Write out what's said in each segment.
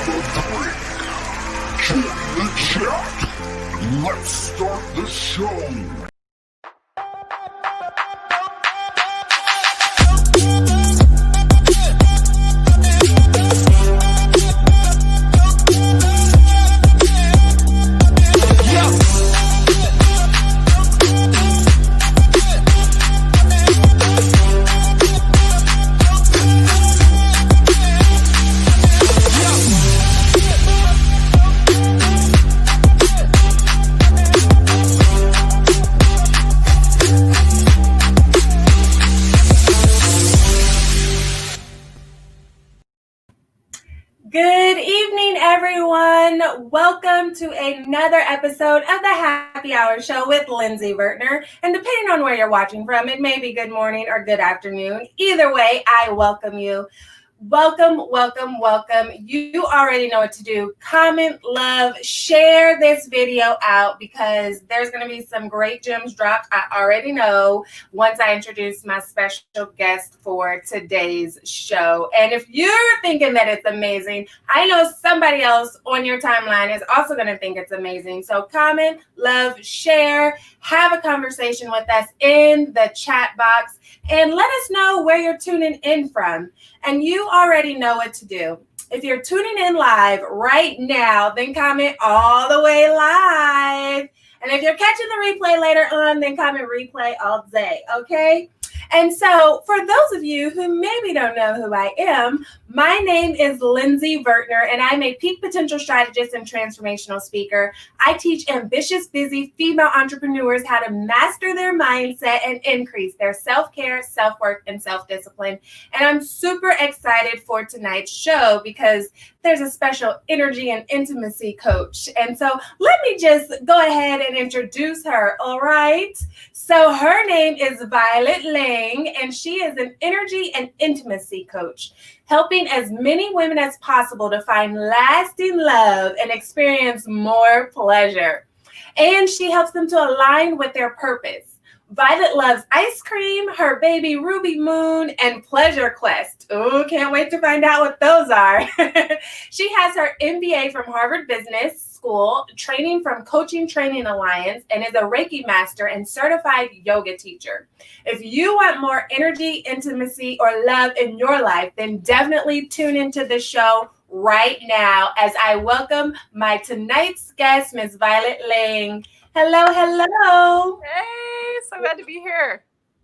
Join the chat. Let's start the show. Good evening, everyone. Welcome to another episode of the Happy Hour Show with Lindsey Vertner. And depending on where you're watching from, it may be good morning or good afternoon. Either way, I welcome you. Welcome, welcome, welcome. You already know what to do. Comment, love, share this video out because there's going to be some great gems dropped. I already know once I introduce my special guest for today's show. And if you're thinking that it's amazing, I know somebody else on your timeline is also going to think it's amazing. So comment, love, share, have a conversation with us in the chat box, and let us know where you're tuning in from. And you already know what to do. If you're tuning in live right now, then comment all the way live. And if you're catching the replay later on, then comment replay all day, okay? And so for those of you who maybe don't know who I am, my name is Lindsey Vertner, and I'm a peak potential strategist and transformational speaker. I teach ambitious, busy female entrepreneurs how to master their mindset and increase their self-care, self-worth, and self-discipline. And I'm super excited for tonight's show because there's a special energy and intimacy coach. And so let me just go ahead and introduce her, all right? So her name is Violet Lange, and she is an energy and intimacy coach, helping as many women as possible to find lasting love and experience more pleasure. And she helps them to align with their purpose. Violet loves ice cream, her baby Ruby Moon, and Pleasure Quest. Oh, can't wait to find out what those are. She has her MBA from Harvard Business School, training from Coaching Training Alliance, and is a Reiki master and certified yoga teacher. If you want more energy, intimacy, or love in your life, then definitely tune into the show right now as I welcome my tonight's guest, Ms. Violet Lange. Hello, hello. Hey, so glad to be here.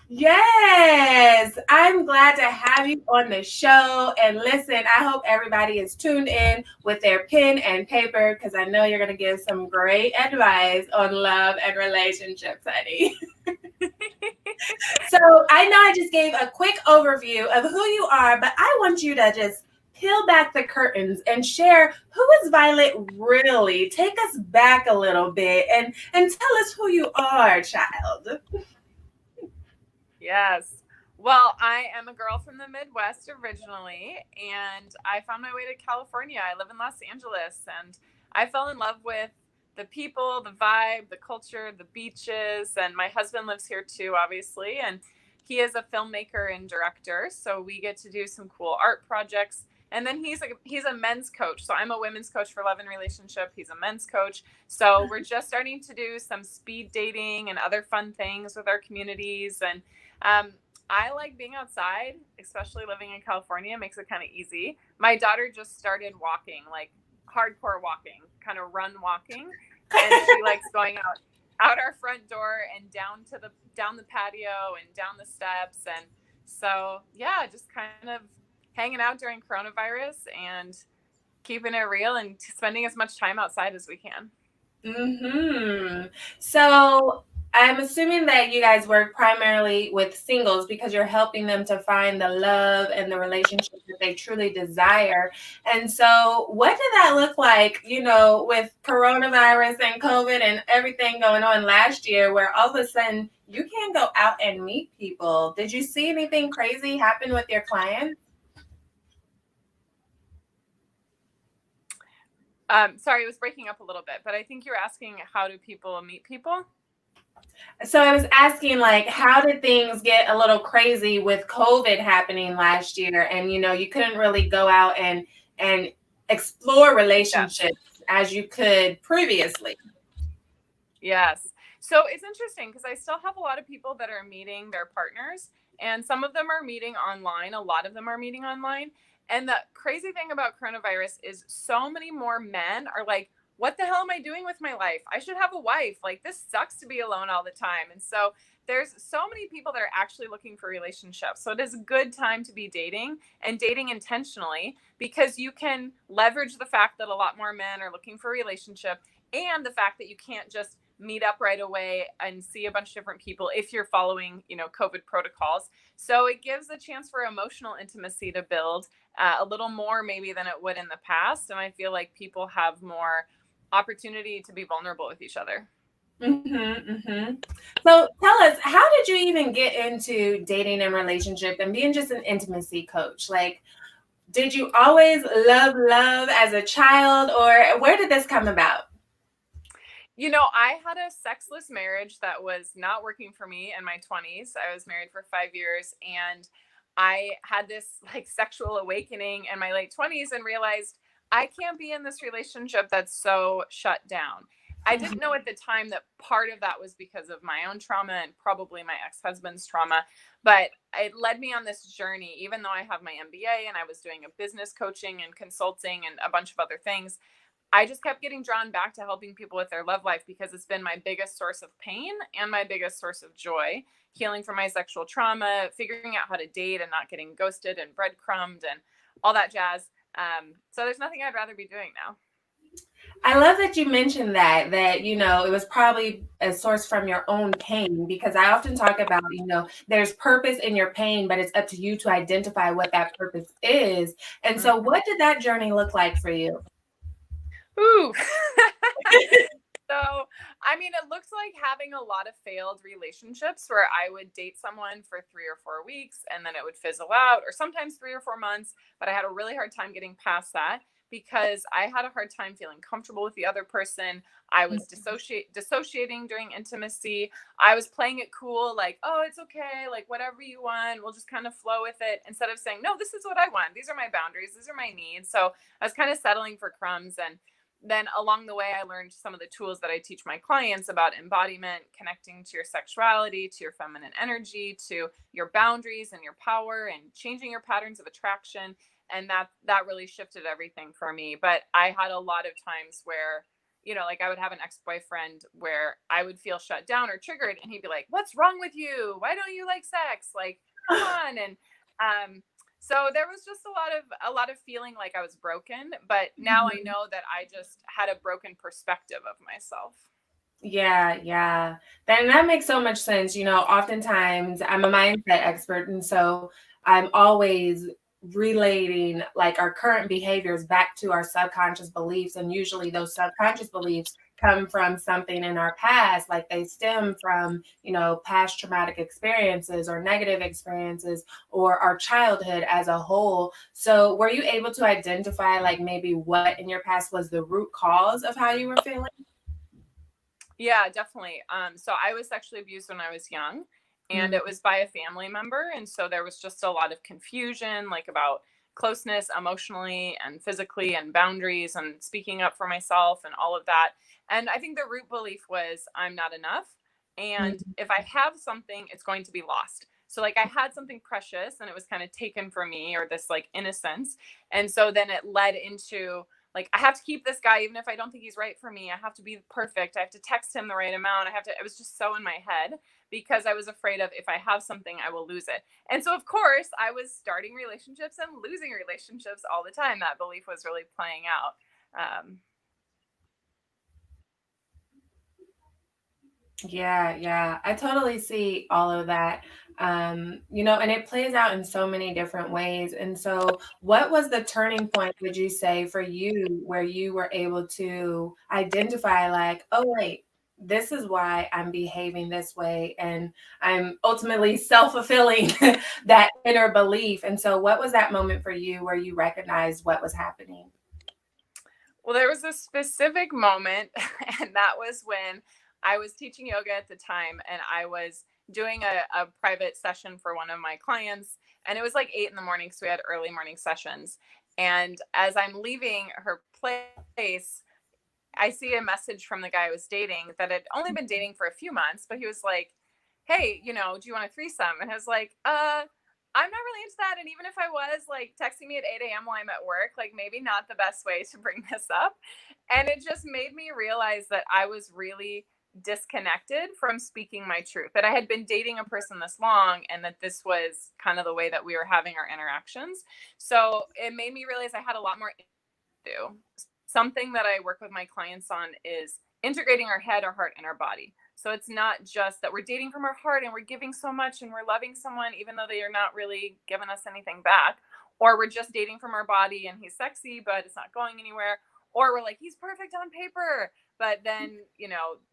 Yes, I'm glad to have you on the show. And listen, I hope everybody is tuned in with their pen and paper because I know you're going to give some great advice on love and relationships, honey. So I know I just gave a quick overview of who you are, but I want you to just peel back the curtains and share who is Violet really. Take us back a little bit and tell us who you are, child. Yes. Well, I am a girl from the Midwest originally, and I found my way to California. I live in Los Angeles, and I fell in love with the people, the vibe, the culture, the beaches, and my husband lives here too, obviously, and he is a filmmaker and director, so we get to do some cool art projects. And then he's a men's coach. So I'm a women's coach for love and relationship. He's a men's coach. So we're just starting to do some speed dating and other fun things with our communities. And I like being outside, especially living in California. It makes it kind of easy. My daughter just started walking, like hardcore walking, kind of run walking. And she likes going out our front door and down the patio and down the steps. And so, yeah, just kind of hanging out during coronavirus and keeping it real and spending as much time outside as we can. Mm-hmm. So I'm assuming that you guys work primarily with singles because you're helping them to find the love and the relationship that they truly desire. And so what did that look like, with coronavirus and COVID and everything going on last year where all of a sudden you can't go out and meet people? Did you see anything crazy happen with your clients? Sorry, it was breaking up a little bit, but I think you're asking how do people meet people? So I was asking, how did things get a little crazy with COVID happening last year? And, you couldn't really go out and explore Yes. relationships as you could previously. Yes. So it's interesting because I still have a lot of people that are meeting their partners, and some of them are meeting online. A lot of them are meeting online. And the crazy thing about coronavirus is so many more men are like, what the hell am I doing with my life? I should have a wife. Like, this sucks to be alone all the time. And so there's so many people that are actually looking for relationships. So it is a good time to be dating and dating intentionally because you can leverage the fact that a lot more men are looking for a relationship and the fact that you can't just meet up right away and see a bunch of different people if you're following, COVID protocols. So it gives a chance for emotional intimacy to build a little more maybe than it would in the past. And I feel like people have more opportunity to be vulnerable with each other. So tell us, how did you even get into dating and relationship and being just an intimacy coach? Like, did you always love as a child, or where did this come about? I had a sexless marriage that was not working for me in my 20s. I was married for 5 years and I had this like sexual awakening in my late 20s and realized I can't be in this relationship that's so shut down. I didn't know at the time that part of that was because of my own trauma and probably my ex-husband's trauma, but it led me on this journey. Even though I have my MBA and I was doing a business coaching and consulting and a bunch of other things, I just kept getting drawn back to helping people with their love life because it's been my biggest source of pain and my biggest source of joy, healing from my sexual trauma, figuring out how to date and not getting ghosted and breadcrumbed and all that jazz. So there's nothing I'd rather be doing now. I love that you mentioned that it was probably a source from your own pain, because I often talk about, there's purpose in your pain, but it's up to you to identify what that purpose is. And so Mm-hmm. what did that journey look like for you? Ooh. So, I mean, it looks like having a lot of failed relationships where I would date someone for 3 or 4 weeks and then it would fizzle out, or sometimes 3 or 4 months. But I had a really hard time getting past that because I had a hard time feeling comfortable with the other person. I was dissociating during intimacy. I was playing it cool, like, oh, it's okay, like whatever you want, we'll just kind of flow with it, instead of saying, no, this is what I want. These are my boundaries. These are my needs. So I was kind of settling for crumbs. And then along the way, I learned some of the tools that I teach my clients about embodiment, connecting to your sexuality, to your feminine energy, to your boundaries and your power, and changing your patterns of attraction. And that really shifted everything for me. But I had a lot of times where, like I would have an ex-boyfriend where I would feel shut down or triggered, and he'd be like, "What's wrong with you? Why don't you like sex? Like, come on." And so there was just a lot of feeling like I was broken, but now I know that I just had a broken perspective of myself. Yeah, yeah. That makes so much sense. Oftentimes I'm a mindset expert, and so I'm always relating like our current behaviors back to our subconscious beliefs. And usually those subconscious beliefs come from something in our past, like they stem from past traumatic experiences or negative experiences or our childhood as a whole. So were you able to identify like maybe what in your past was the root cause of how you were feeling? Yeah, definitely. So I was sexually abused when I was young, and it was by a family member. And so there was just a lot of confusion, like about closeness emotionally and physically and boundaries and speaking up for myself and all of that. And I think the root belief was I'm not enough. And Mhm. if I have something, it's going to be lost. So like I had something precious and it was kind of taken from me, or this like innocence. And so then it led into like I have to keep this guy even if I don't think he's right for me. I have to be perfect. I have to text him the right amount. It was just so in my head because I was afraid of if I have something, I will lose it. And so of course I was starting relationships and losing relationships all the time. That belief was really playing out. Um, Yeah, yeah. I totally see all of that. And it plays out in so many different ways. And so, what was the turning point, would you say, for you where you were able to identify, like, oh, wait, this is why I'm behaving this way, and I'm ultimately self-fulfilling that inner belief. And so, what was that moment for you where you recognized what was happening? Well, there was a specific moment, and that was when I was teaching yoga at the time, and I was doing a private session for one of my clients. And it was like 8 in the morning, so we had early morning sessions. And as I'm leaving her place, I see a message from the guy I was dating that had only been dating for a few months, but he was like, "Hey, do you want a threesome?" And I was like, I'm not really into that. And even if I was, like, texting me at 8 a.m. while I'm at work, like, maybe not the best way to bring this up. And it just made me realize that I was really disconnected from speaking my truth, that I had been dating a person this long and that this was kind of the way that we were having our interactions. So it made me realize I had a lot more to do. Something that I work with my clients on is integrating our head, our heart, and our body. So it's not just that we're dating from our heart and we're giving so much and we're loving someone even though they are not really giving us anything back, or we're just dating from our body and he's sexy but it's not going anywhere, or we're like he's perfect on paper but then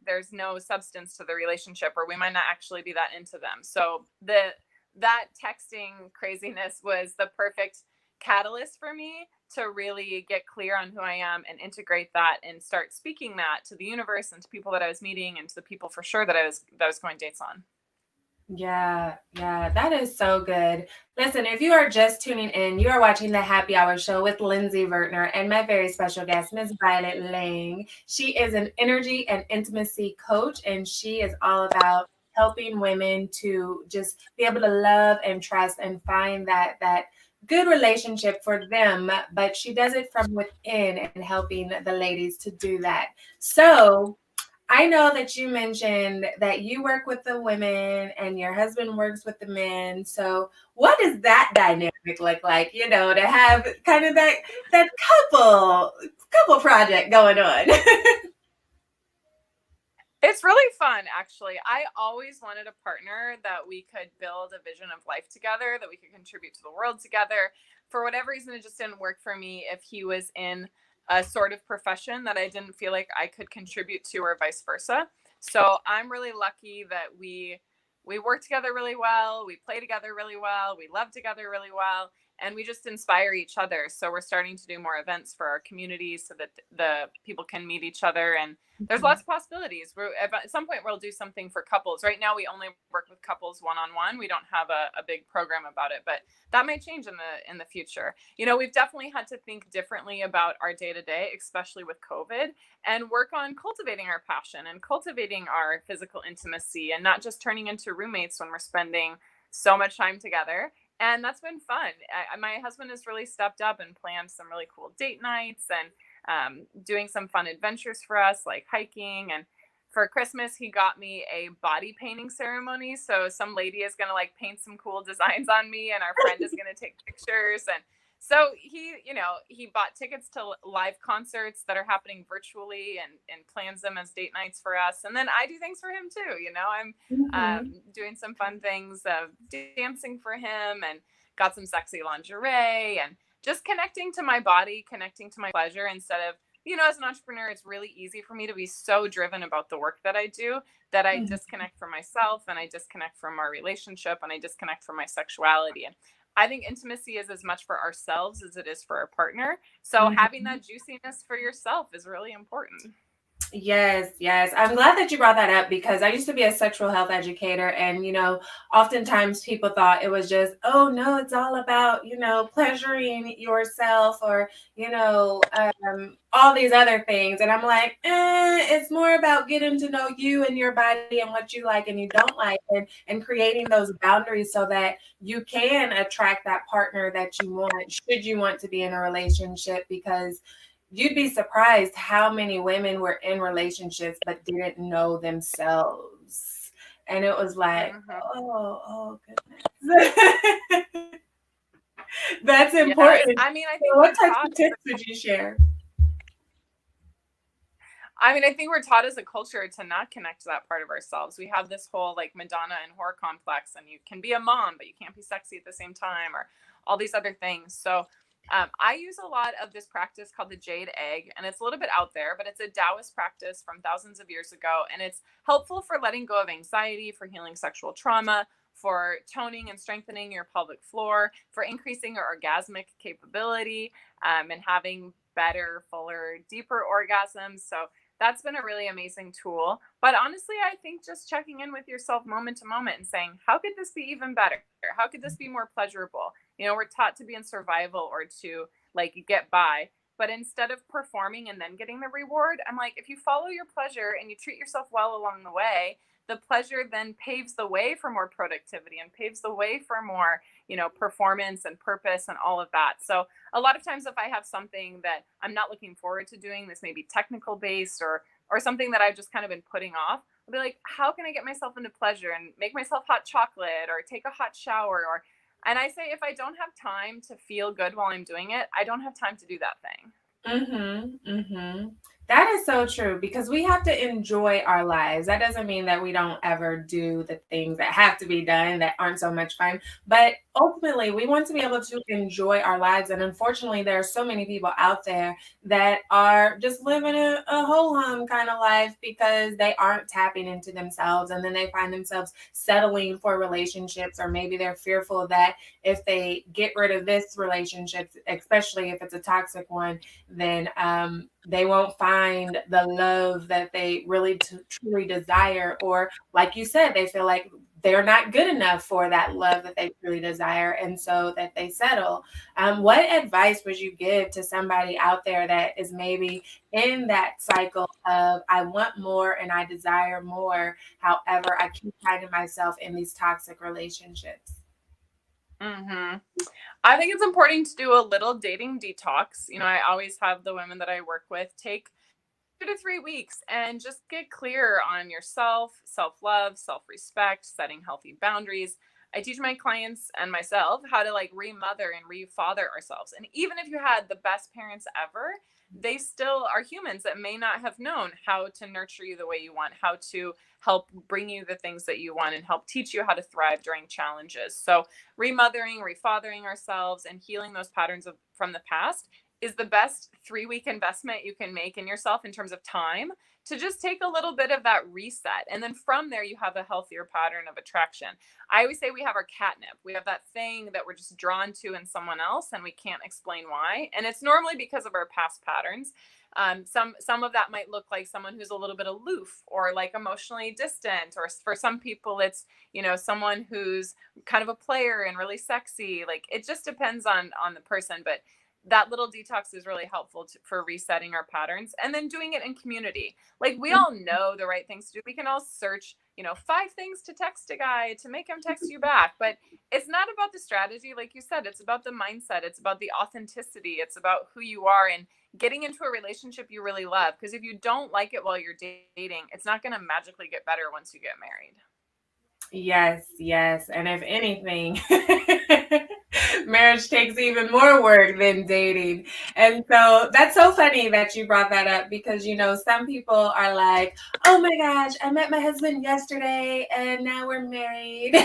there's no substance to the relationship, or we might not actually be that into them. So that texting craziness was the perfect catalyst for me to really get clear on who I am and integrate that and start speaking that to the universe and to people that I was meeting and to the people for sure that I was going dates on. Yeah, that is so good. Listen, if you are just tuning in, you are watching the Happy Hour Show with Lindsey Vertner and my very special guest, Ms. Violet Lange. She is an energy and intimacy coach, and she is all about helping women to just be able to love and trust and find that good relationship for them. But she does it from within and helping the ladies to do that. So I know that you mentioned that you work with the women and your husband works with the men. So what does that dynamic look like, to have kind of that couple project going on? It's really fun, actually. I always wanted a partner that we could build a vision of life together, that we could contribute to the world together. For whatever reason, it just didn't work for me if he was in a sort of profession that I didn't feel like I could contribute to, or vice versa. So I'm really lucky that we work together really well, we play together really well, we love together really well, and we just inspire each other. So we're starting to do more events for our community so that the people can meet each other, and there's lots of possibilities. At some point we'll do something for couples. Right now we only work with couples one-on-one. We don't have a big program about it, but that might change in the future. We've definitely had to think differently about our day-to-day, especially with COVID, and work on cultivating our passion and cultivating our physical intimacy and not just turning into roommates when we're spending so much time together. And that's been fun. My husband has really stepped up and planned some really cool date nights and doing some fun adventures for us, like hiking. And for Christmas, he got me a body painting ceremony. So some lady is going to like paint some cool designs on me, and our friend is going to take pictures. And so he bought tickets to live concerts that are happening virtually and plans them as date nights for us. And then I do things for him too. I'm doing some fun things, dancing for him, and got some sexy lingerie, and just connecting to my body, connecting to my pleasure instead of, as an entrepreneur, it's really easy for me to be so driven about the work that I do that I disconnect from myself, and I disconnect from our relationship, and I disconnect from my sexuality. And I think intimacy is as much for ourselves as it is for our partner. So having that juiciness for yourself is really important. Yes. I'm glad that you brought that up, because I used to be a sexual health educator, and oftentimes people thought it was just, oh no, it's all about, pleasuring yourself, or, all these other things. And I'm like, it's more about getting to know you and your body and what you like and you don't like, and creating those boundaries so that you can attract that partner that you want, should you want to be in a relationship. Because you'd be surprised how many women were in relationships but didn't know themselves. And it was like, oh goodness. That's important. Yes. I think what types of tips would you share? I think we're taught as a culture to not connect to that part of ourselves. We have this whole like Madonna and whore complex, and you can be a mom, but you can't be sexy at the same time, or all these other things. So I use a lot of this practice called the jade egg, and it's a little bit out there, but it's a Taoist practice from thousands of years ago. And it's helpful for letting go of anxiety, for healing sexual trauma, for toning and strengthening your pelvic floor, for increasing your orgasmic capability, and having better, fuller, deeper orgasms. So that's been a really amazing tool. But honestly, I think just checking in with yourself moment to moment and saying, how could this be even better? How could this be more pleasurable? We're taught to be in survival or to like get by. But instead of performing and then getting the reward, I'm like, if you follow your pleasure and you treat yourself well along the way, the pleasure then paves the way for more productivity and paves the way for more, performance and purpose and all of that. So a lot of times if I have something that I'm not looking forward to doing, this may be technical based or something that I've just kind of been putting off, I'll be like, how can I get myself into pleasure and make myself hot chocolate or take a hot shower and I say, if I don't have time to feel good while I'm doing it, I don't have time to do that thing. That is so true, because we have to enjoy our lives. That doesn't mean that we don't ever do the things that have to be done that aren't so much fun, but ultimately we want to be able to enjoy our lives. And unfortunately, there are so many people out there that are just living a ho-hum kind of life because they aren't tapping into themselves, and then they find themselves settling for relationships, or maybe they're fearful that if they get rid of this relationship, especially if it's a toxic one, then they won't find the love that they really truly desire. Or like you said, they feel like they're not good enough for that love that they truly desire, and so that they settle. What advice would you give to somebody out there that is maybe in that cycle of, I want more and I desire more, however I keep finding myself in these toxic relationships? I think it's important to do a little dating detox. I always have the women that I work with take 2 to 3 weeks and just get clear on yourself, self-love, self-respect, setting healthy boundaries. I teach my clients and myself how to like remother and refather ourselves. And even if you had the best parents ever, they still are humans that may not have known how to nurture you the way you want, how to help bring you the things that you want, and help teach you how to thrive during challenges. So remothering, refathering ourselves and healing those patterns from the past is the best 3-week investment you can make in yourself in terms of time, to just take a little bit of that reset. And then from there, you have a healthier pattern of attraction. I always say we have our catnip. We have that thing that we're just drawn to in someone else and we can't explain why. And it's normally because of our past patterns. Some of that might look like someone who's a little bit aloof or like emotionally distant, or for some people it's someone who's kind of a player and really sexy. Like, it just depends on the person, but that little detox is really helpful for resetting our patterns, and then doing it in community. Like, we all know the right things to do. We can all search 5 things to text a guy to make him text you back, but it's not about the strategy. Like you said, it's about the mindset, it's about the authenticity, it's about who you are and getting into a relationship you really love. Because if you don't like it while you're dating, it's not going to magically get better once you get married. Yes. And if anything, marriage takes even more work than dating. And so that's so funny that you brought that up, because, some people are like, oh my gosh, I met my husband yesterday and now we're married.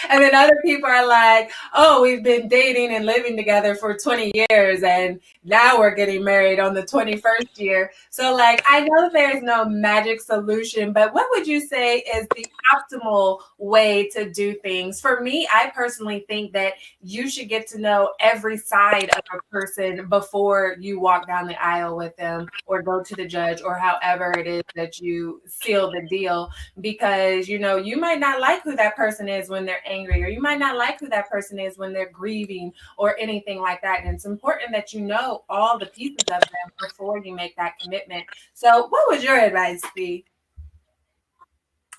And then other people are like, oh, we've been dating and living together for 20 years and now we're getting married on the 21st year. So, like, I know there's no magic solution, but what would you say is the optimal way to do things? For me, I personally think that you should get to know every side of a person before you walk down the aisle with them or go to the judge, or however it is that you seal the deal. Because, you might not like who that person is when they're angry, or you might not like who that person is when they're grieving or anything like that. And it's important that you know all the pieces of them before you make that commitment. So what would your advice be?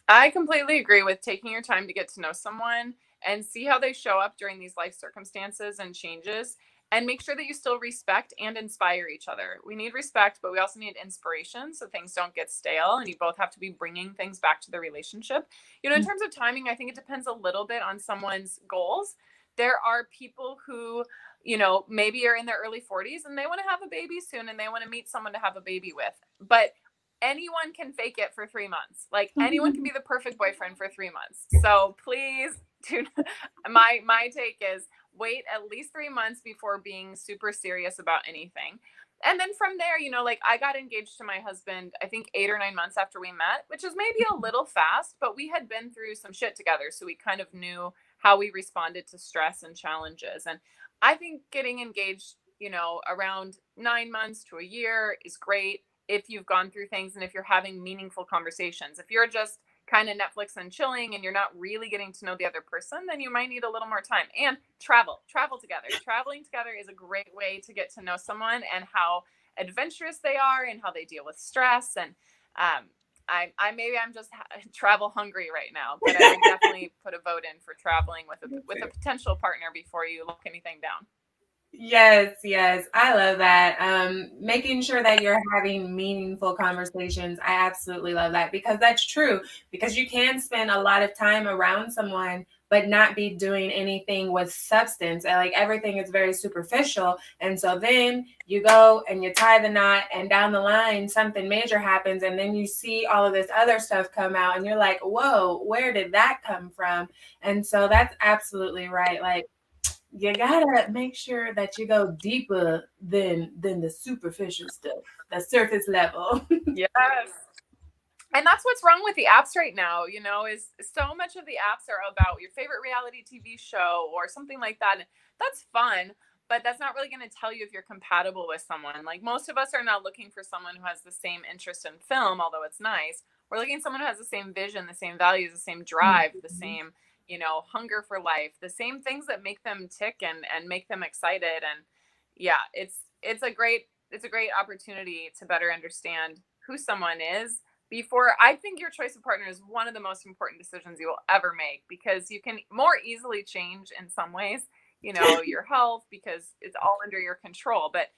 I completely agree with taking your time to get to know someone and see how they show up during these life circumstances and changes, and make sure that you still respect and inspire each other. We need respect, but we also need inspiration so things don't get stale, and you both have to be bringing things back to the relationship. In terms of timing, I think it depends a little bit on someone's goals. There are people who, maybe are in their early 40s and they want to have a baby soon and they want to meet someone to have a baby with. But anyone can fake it for 3 months. Like, anyone can be the perfect boyfriend for 3 months. So please do. My take is wait at least 3 months before being super serious about anything. And then from there, like, I got engaged to my husband, I think 8 or 9 months after we met, which is maybe a little fast, but we had been through some shit together. So we kind of knew how we responded to stress and challenges. And I think getting engaged, around 9 months to a year is great if you've gone through things and if you're having meaningful conversations. If you're just, kind of Netflix and chilling and you're not really getting to know the other person, then you might need a little more time. And travel together. Traveling together is a great way to get to know someone and how adventurous they are and how they deal with stress. And I'm just travel hungry right now, but I would definitely put a vote in for traveling with a potential partner before you lock anything down. Yes, I love that. Making sure that you're having meaningful conversations. I absolutely love that because that's true. Because you can spend a lot of time around someone, but not be doing anything with substance. And like everything is very superficial. And so then you go and you tie the knot, and down the line, something major happens. And then you see all of this other stuff come out, and you're like, whoa, where did that come from? And so that's absolutely right. Like, you gotta make sure that you go deeper than the superficial stuff, the surface level. Yes. And that's what's wrong with the apps right now, is so much of the apps are about your favorite reality TV show or something like that. And that's fun, but that's not really going to tell you if you're compatible with someone. Like most of us are not looking for someone who has the same interest in film, although it's nice. We're looking for someone who has the same vision, the same values, the same drive, the same hunger for life, the same things that make them tick and make them excited. And yeah, it's a great opportunity to better understand who someone is before. I think your choice of partner is one of the most important decisions you will ever make, because you can more easily change in some ways, your health, because it's all under your control. But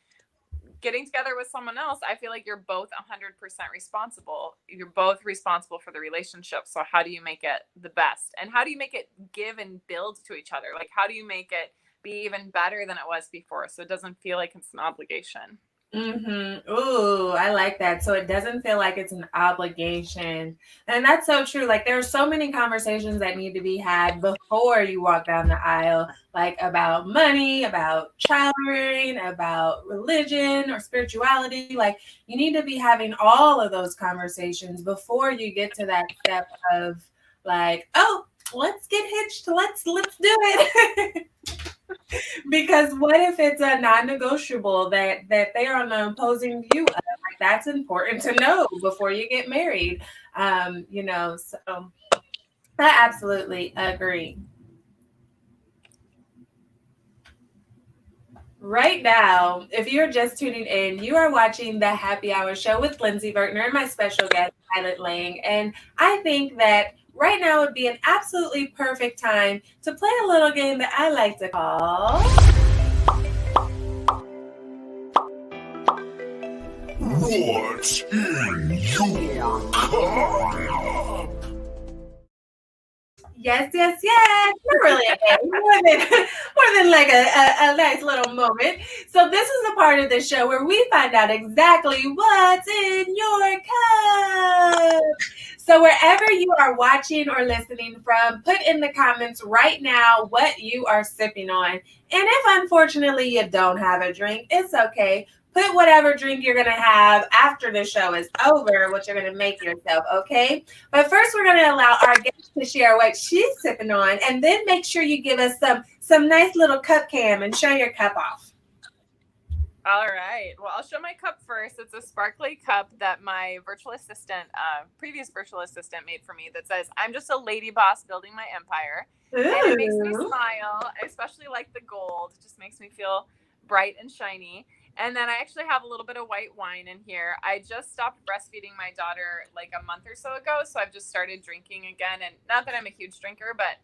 getting together with someone else, I feel like you're both 100% responsible. You're both responsible for the relationship. So how do you make it the best? And how do you make it give and build to each other? Like, how do you make it be even better than it was before, so it doesn't feel like it's an obligation? Mm-hmm. Ooh, I like that. So it doesn't feel like it's an obligation. And that's so true. Like there are so many conversations that need to be had before you walk down the aisle, like about money, about child rearing, about religion or spirituality. Like you need to be having all of those conversations before you get to that step of like, oh, let's get hitched. Let's do it. Because what if it's a non-negotiable that they are on the opposing view of? Like that's important to know before you get married. So I absolutely agree. Right now, if you're just tuning in, you are watching the Happy Hour Show with Lindsey Vertner and my special guest, Lange. And I think that right now would be an absolutely perfect time to play a little game that I like to call What's in your cup? Yes. Not really a game, more than like a nice little moment. So this is the part of the show where we find out exactly what's in your cup. So wherever you are watching or listening from, put in the comments right now what you are sipping on. And if unfortunately you don't have a drink, it's okay. Put whatever drink you're going to have after the show is over, what you're going to make yourself, okay? But first, we're going to allow our guest to share what she's sipping on, and then make sure you give us some nice little cup cam and show your cup off. All right. Well, I'll show my cup first. It's a sparkly cup that my previous virtual assistant made for me that says, "I'm just a lady boss building my empire." Ooh. And it makes me smile. I especially like the gold. It just makes me feel bright and shiny. And then I actually have a little bit of white wine in here. I just stopped breastfeeding my daughter like a month or so ago, so I've just started drinking again. And not that I'm a huge drinker, but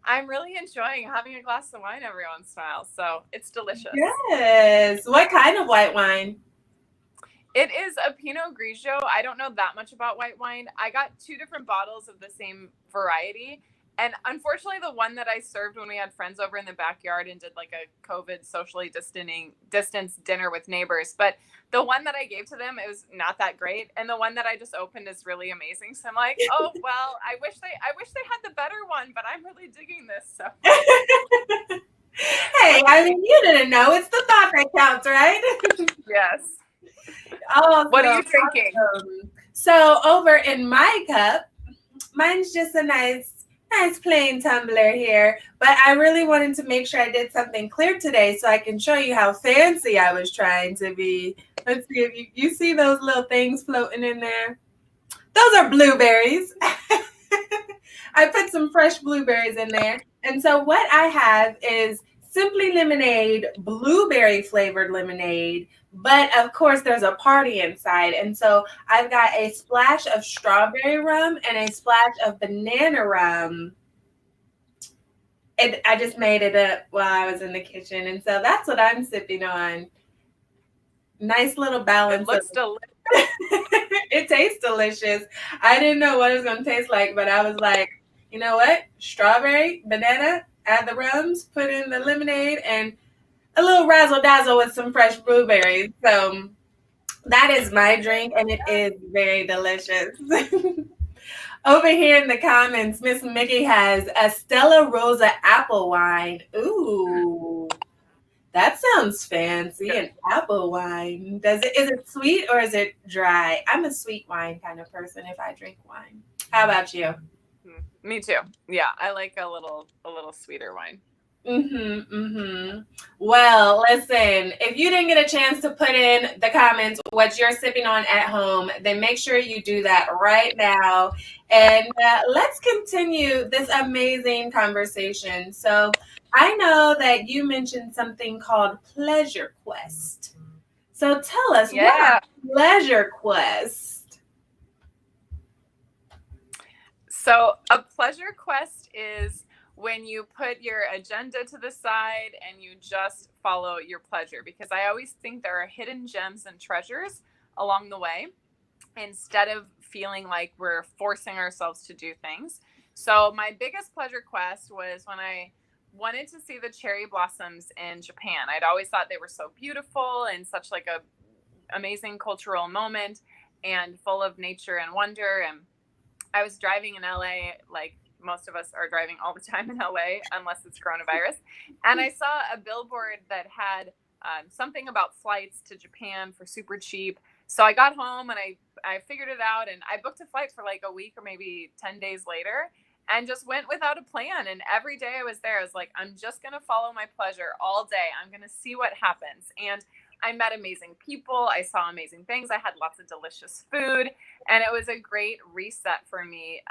I'm really enjoying having a glass of wine every once in a while. So it's delicious. Yes. What kind of white wine? It is a Pinot Grigio. I don't know that much about white wine. I got 2 different bottles of the same variety. And unfortunately, the one that I served when we had friends over in the backyard and did like a COVID socially distanced dinner with neighbors. But the one that I gave to them, it was not that great. And the one that I just opened is really amazing. So I'm like, oh, well, I wish they had the better one, but I'm really digging this. So. Hey, I mean, you didn't know. It's the thought that counts, right? Yes. Oh, what are you drinking? Awesome. So over in my cup, mine's just a nice plain tumbler here, but I really wanted to make sure I did something clear today so I can show you how fancy I was trying to be. Let's see if you see those little things floating in there. Those are blueberries. I put some fresh blueberries in there. And so what I have is Simply Lemonade, blueberry flavored lemonade. But of course, there's a party inside. And so I've got a splash of strawberry rum and a splash of banana rum. And I just made it up while I was in the kitchen. And so that's what I'm sipping on. Nice little balance. It looks delicious. It tastes delicious. I didn't know what it was going to taste like, but I was like, you know what? Strawberry, banana, add the rums, put in the lemonade, and a little razzle dazzle with some fresh blueberries. So that is my drink, and it is very delicious. Over here in the comments, Miss Mickey has a Stella Rosa apple wine. Ooh, that sounds fancy. An apple wine. Is it sweet or is it dry? I'm a sweet wine kind of person if I drink wine. How about you? Me too. Yeah, I like a little sweeter wine. Well, listen, if you didn't get a chance to put in the comments what you're sipping on at home, then make sure you do that right now. And let's continue this amazing conversation. So I know that you mentioned something called Pleasure Quest. So tell us, what is Pleasure Quest? So a pleasure quest is when you put your agenda to the side and you just follow your pleasure, because I always think there are hidden gems and treasures along the way instead of feeling like we're forcing ourselves to do things. So my biggest pleasure quest was when I wanted to see the cherry blossoms in Japan. I'd always thought they were so beautiful and such like a amazing cultural moment and full of nature and wonder. And I was driving in LA, like most of us are driving all the time in LA, unless it's coronavirus. And I saw a billboard that had something about flights to Japan for super cheap. So I got home and I figured it out, and I booked a flight for like a week or maybe 10 days later and just went without a plan. And every day I was there, I was like, I'm just going to follow my pleasure all day. I'm going to see what happens. And I met amazing people. I saw amazing things. I had lots of delicious food, and it was a great reset for me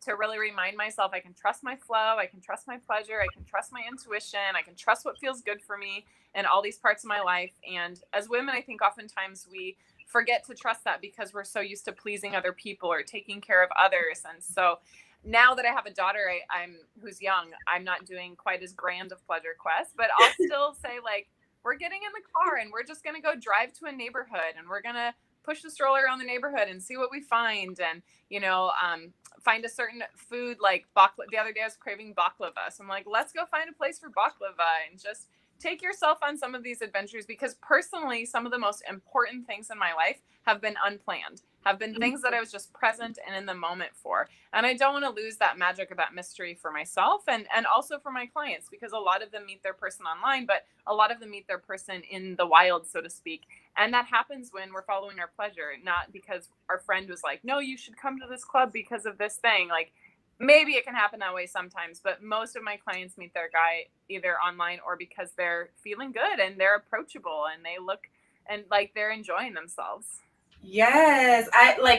to really remind myself I can trust my flow, I can trust my pleasure, I can trust my intuition, I can trust what feels good for me in all these parts of my life. And as women, I think oftentimes we forget to trust that because we're so used to pleasing other people or taking care of others. And so now that I have a daughter, I'm who's young, I'm not doing quite as grand of pleasure quests, but I'll still say, like, we're getting in the car and we're just going to go drive to a neighborhood and we're going to push the stroller around the neighborhood and see what we find. And, you know, find a certain food like baklava. The other day I was craving baklava. So I'm like, let's go find a place for baklava and just take yourself on some of these adventures, because personally, some of the most important things in my life have been unplanned, have been things that I was just present and in the moment for. And I don't want to lose that magic of that mystery for myself and also for my clients, because a lot of them meet their person online, but a lot of them meet their person in the wild, so to speak. And that happens when we're following our pleasure, not because our friend was like, no, you should come to this club because of this thing. Like, maybe it can happen that way sometimes, but most of my clients meet their guy either online or because they're feeling good and they're approachable and they look and like they're enjoying themselves. Yes,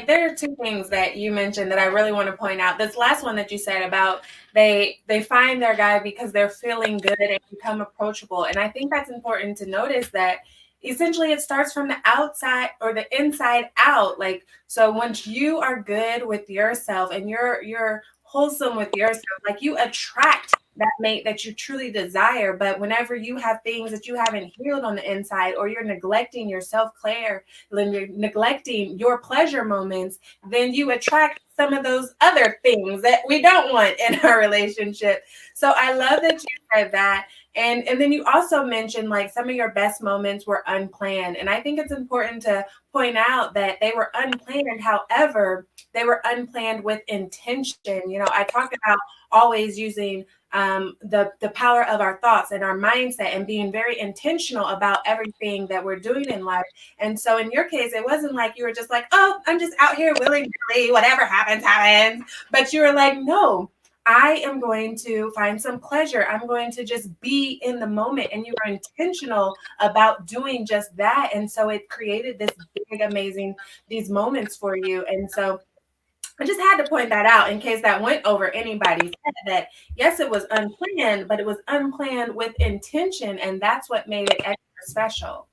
there are two things that you mentioned that I really want to point out. This last one that you said about they find their guy because they're feeling good and become approachable. And I think that's important to notice that essentially it starts from the outside or the inside out. Like, so once you are good with yourself and you're wholesome with yourself, like, you attract that mate that you truly desire. But whenever you have things that you haven't healed on the inside, or you're neglecting your self-care, then you're neglecting your pleasure moments, then you attract some of those other things that we don't want in our relationship. So I love that you said that. And then you also mentioned like some of your best moments were unplanned. And I think it's important to point out that they were unplanned. However, they were unplanned with intention. You know, I talked about always using the power of our thoughts and our mindset and being very intentional about everything that we're doing in life. And so in your case, it wasn't like you were just like, oh, I'm just out here willy-nilly, whatever happens, happens. But you were like, no, I am going to find some pleasure. I'm going to just be in the moment. And you were intentional about doing just that. And so it created this big, amazing, these moments for you. And so I just had to point that out in case that went over anybody's head that yes, it was unplanned, but it was unplanned with intention, and that's what made it extra special.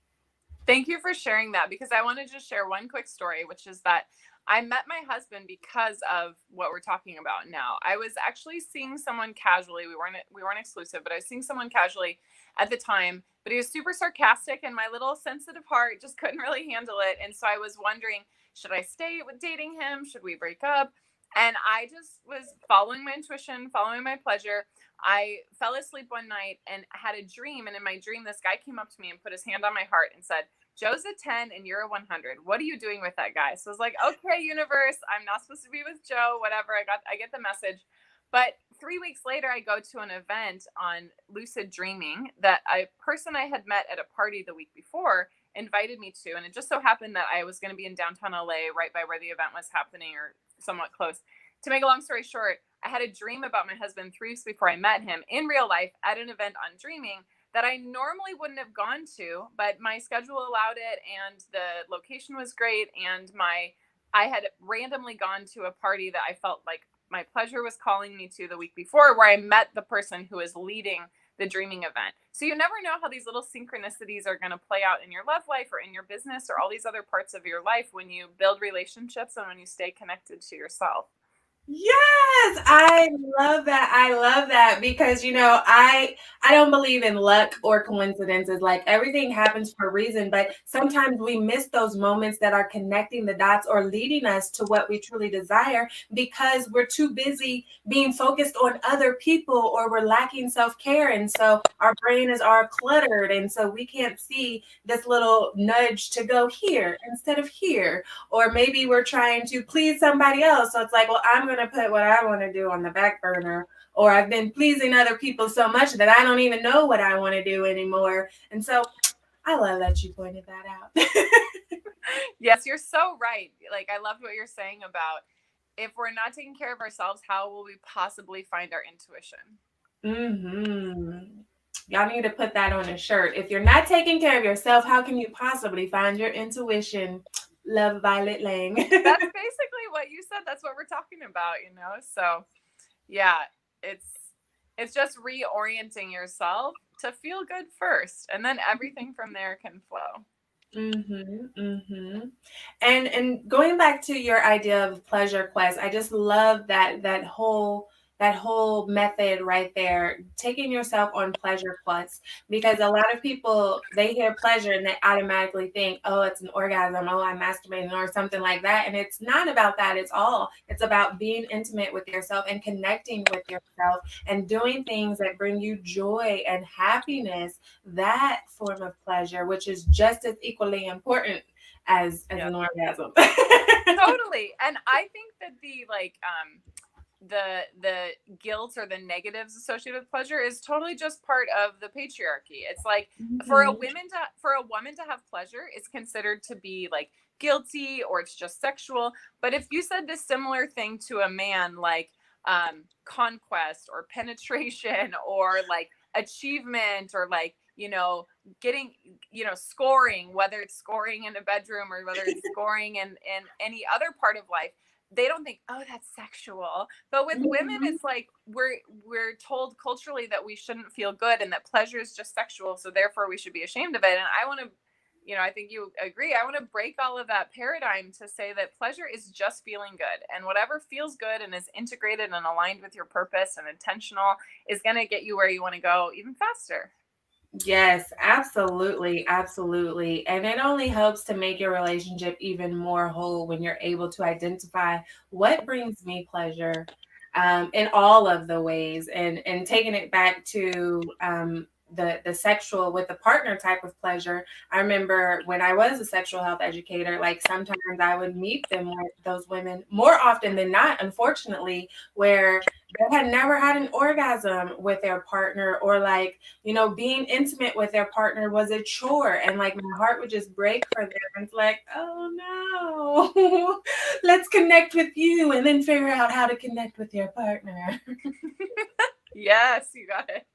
Thank you for sharing that, because I want to just share one quick story, which is that I met my husband because of what we're talking about now. I was actually seeing someone casually. We weren't exclusive, but I was seeing someone casually at the time, but he was super sarcastic and my little sensitive heart just couldn't really handle it. And so I was wondering, should I stay with dating him? Should we break up? And I just was following my intuition, following my pleasure. I fell asleep one night and had a dream. And in my dream, this guy came up to me and put his hand on my heart and said, Joe's a 10 and you're a 100. What are you doing with that guy? So I was like, okay, universe, I'm not supposed to be with Joe, whatever. I get the message. But 3 weeks later, I go to an event on lucid dreaming that a person I had met at a party the week before invited me to. And it just so happened that I was going to be in downtown LA, right by where the event was happening, or somewhat close. To make a long story short, I had a dream about my husband 3 weeks before I met him in real life at an event on dreaming that I normally wouldn't have gone to, but my schedule allowed it and the location was great. And I had randomly gone to a party that I felt like my pleasure was calling me to the week before, where I met the person who is leading the dreaming event. So you never know how these little synchronicities are going to play out in your love life or in your business or all these other parts of your life when you build relationships and when you stay connected to yourself. Yes, I love that. I love that because I don't believe in luck or coincidences. Like everything happens for a reason, but sometimes we miss those moments that are connecting the dots or leading us to what we truly desire because we're too busy being focused on other people or we're lacking self-care, and so our brain is all cluttered, and so we can't see this little nudge to go here instead of here. Or maybe we're trying to please somebody else. So it's like, well, I'm going to put what I want to do on the back burner. Or I've been pleasing other people so much that I don't even know what I want to do anymore. And so I love that you pointed that out. Yes, you're so right. Like, I loved what you're saying about if we're not taking care of ourselves, how will we possibly find our intuition? Y'all need to put that on a shirt. If you're not taking care of yourself, how can you possibly find your intuition? Love, Violet Lange. That's basically what you said. That's what we're talking about, So, yeah, it's just reorienting yourself to feel good first, and then everything from there can flow. And going back to your idea of pleasure quest, I just love that whole method right there, taking yourself on pleasure quest, because a lot of people, they hear pleasure and they automatically think, oh, it's an orgasm, oh, I'm masturbating or something like that. And it's not about that. It's about being intimate with yourself and connecting with yourself and doing things that bring you joy and happiness, that form of pleasure, which is just as equally important as an orgasm. Totally. And I think that the guilt or the negatives associated with pleasure is totally just part of the patriarchy. It's like for a woman to have pleasure is considered to be like guilty, or it's just sexual. But if you said this similar thing to a man, like conquest or penetration or like achievement or like getting scoring, whether it's scoring in a bedroom or whether it's scoring in any other part of life, they don't think, oh, that's sexual. But with women, it's like we're told culturally that we shouldn't feel good and that pleasure is just sexual, so therefore we should be ashamed of it. And I want to, I think you agree, I want to break all of that paradigm to say that pleasure is just feeling good, and whatever feels good and is integrated and aligned with your purpose and intentional is going to get you where you want to go even faster. Yes, absolutely. Absolutely. And it only helps to make your relationship even more whole when you're able to identify what brings me pleasure, in all of the ways, and taking it back to the sexual with the partner type of pleasure. I remember when I was a sexual health educator, like sometimes I would meet those women more often than not, unfortunately, where they had never had an orgasm with their partner, or like, being intimate with their partner was a chore, and like my heart would just break for them. It's like, oh no, let's connect with you and then figure out how to connect with your partner. Yes, you got it.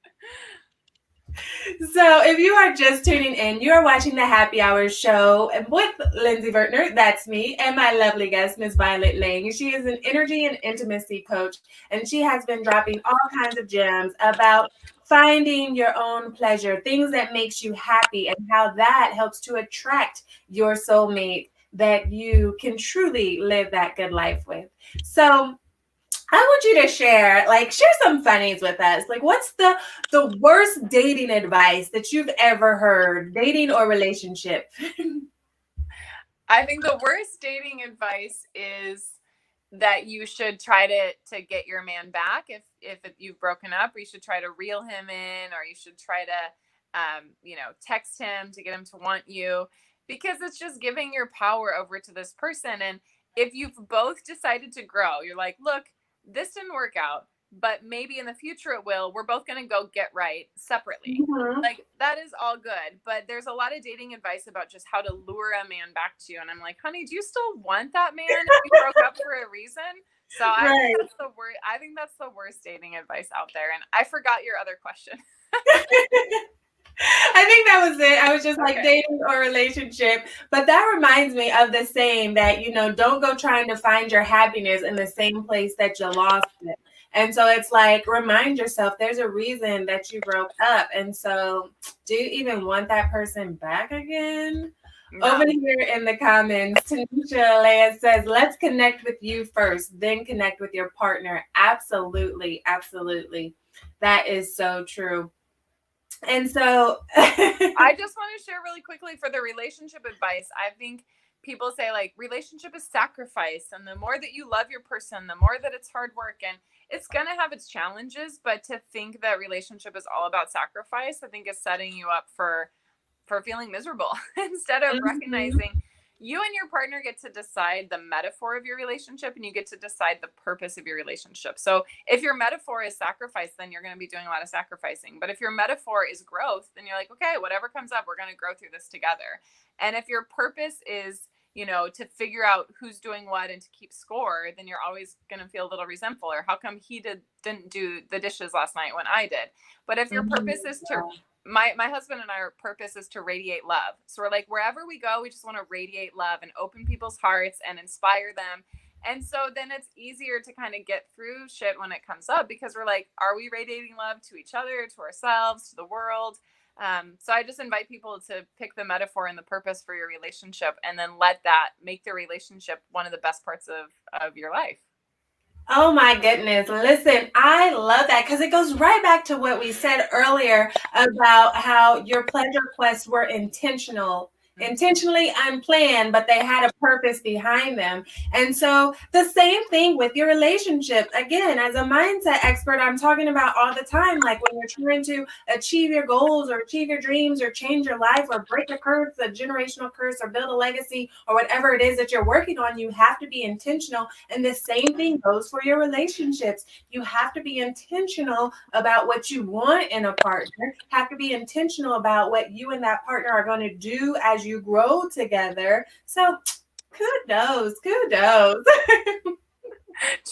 So, if you are just tuning in, you are watching the Happy Hour show with Lindsey Vertner, that's me, and my lovely guest, Miss Violet Lange. She is an energy and intimacy coach, and she has been dropping all kinds of gems about finding your own pleasure, things that makes you happy, and how that helps to attract your soulmate that you can truly live that good life with. So, I want you to share some funnies with us. Like, what's the worst dating advice that you've ever heard, dating or relationship? I think the worst dating advice is that you should try to get your man back if you've broken up, or you should try to reel him in, or you should try to text him to get him to want you, because it's just giving your power over to this person. And if you've both decided to grow, you're like, look, this didn't work out, but maybe in the future it will. We're both going to go get right separately. Mhm. Like, that is all good. But there's a lot of dating advice about just how to lure a man back to you. And I'm like, honey, do you still want that man if you broke up for a reason? So I Right. think that's the worst. I think that's the worst dating advice out there. And I forgot your other question. I think that was it. I was just like Okay. dating or relationship. But that reminds me of the saying that, don't go trying to find your happiness in the same place that you lost it. And so it's like, remind yourself there's a reason that you broke up. And so, do you even want that person back again? No. Over here in the comments, Tanisha Leah says, let's connect with you first, then connect with your partner. Absolutely. Absolutely. That is so true. And so I just want to share really quickly for the relationship advice. I think people say, like, relationship is sacrifice, and the more that you love your person, the more that it's hard work, and it's going to have its challenges. But to think that relationship is all about sacrifice, I think is setting you up for feeling miserable instead of recognizing you and your partner get to decide the metaphor of your relationship, and you get to decide the purpose of your relationship. So if your metaphor is sacrifice, then you're going to be doing a lot of sacrificing. But if your metaphor is growth, then you're like, okay, whatever comes up, we're going to grow through this together. And if your purpose is, to figure out who's doing what and to keep score, then you're always going to feel a little resentful, or how come he didn't do the dishes last night when I did. But if your purpose is to my husband and our purpose is to radiate love. So we're like, wherever we go, we just want to radiate love and open people's hearts and inspire them. And so then it's easier to kind of get through shit when it comes up, because we're like, are we radiating love to each other, to ourselves, to the world? So I just invite people to pick the metaphor and the purpose for your relationship, and then let that make the relationship one of the best parts of your life. Oh my goodness. Listen, I love that because it goes right back to what we said earlier about how your pleasure quests were intentionally unplanned, but they had a purpose behind them. And so the same thing with your relationship. Again, as a mindset expert, I'm talking about all the time, like when you're trying to achieve your goals or achieve your dreams or change your life or break a curse, a generational curse, or build a legacy or whatever it is that you're working on, you have to be intentional. And the same thing goes for your relationships. You have to be intentional about what you want in a partner, have to be intentional about what you and that partner are going to do as you grow together. So kudos.